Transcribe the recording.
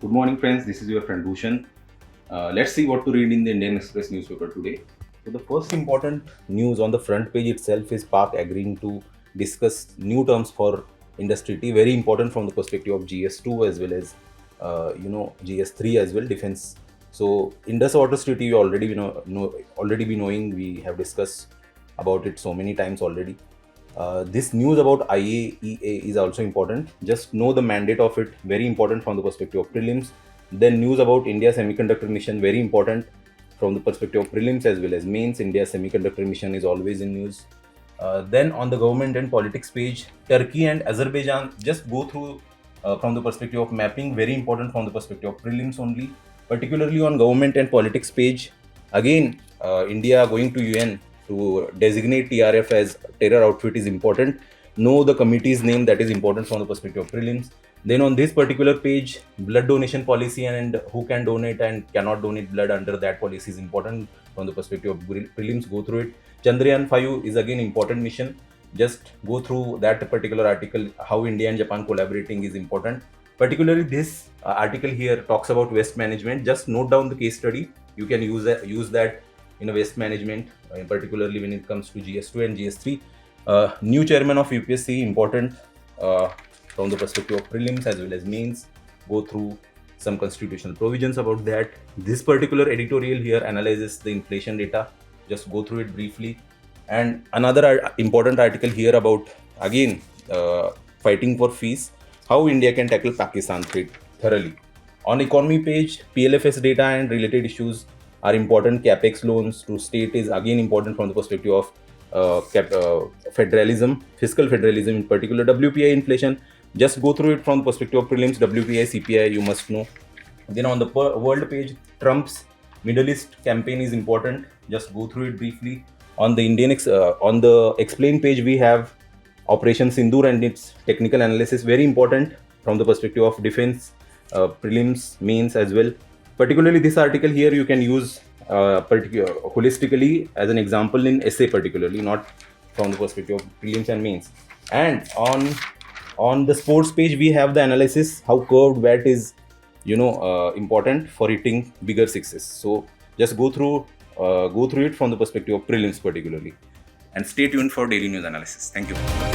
Good morning, friends. This is your friend Bhushan. Let's see what to read in the Indian Express newspaper today. So, the first important news on the front page itself is Park agreeing to discuss new terms for industry T. Very important from the perspective of GS2 as well as GS3 as well, defense. So, Indus Waters Treaty you already already be knowing. We have discussed about it so many times already. This news about IAEA is also important. Just know the mandate of it, very important from the perspective of prelims. Then news about India semiconductor mission, very important from the perspective of prelims as well as mains. India semiconductor mission is always in news. Then on the government and politics page, Turkey and Azerbaijan, just go through from the perspective of mapping, very important from the perspective of prelims only. Particularly on government and politics page, again, India going to UN to designate TRF as terror outfit is important. Know the committee's name, that is important from the perspective of prelims. Then on this particular page, blood donation policy and who can donate and cannot donate blood under that policy is important from the perspective of prelims. Go through it. Chandrayaan 5 is again important mission. Just go through that particular article. How India and Japan collaborating is important. Particularly this article here talks about waste management. Just note down the case study. You can use that in a waste management, particularly when it comes to GS2 and GS3. New chairman of UPSC, important from the perspective of prelims as well as mains. Go through some constitutional provisions about that. This particular editorial here analyzes the inflation data. Just go through it briefly. And another important article here about, again, fighting for fees, how India can tackle Pakistan threat thoroughly. On economy page, PLFS data and related issues are important. Capex loans to state is again important from the perspective of federalism, fiscal federalism in particular. WPI inflation, just go through it from the perspective of prelims. WPI, CPI, you must know. Then on the world page, Trump's Middle East campaign is important. Just go through it briefly. On the on the explain page, we have Operation Sindoor and its technical analysis, very important from the perspective of defense, prelims, mains as well. Particularly this article here you can use holistically as an example in essay, particularly not from the perspective of prelims and mains. And on the sports page we have the analysis how curved bat is important for hitting bigger sixes. So just go through it from the perspective of prelims particularly, and stay tuned for daily news analysis. Thank you.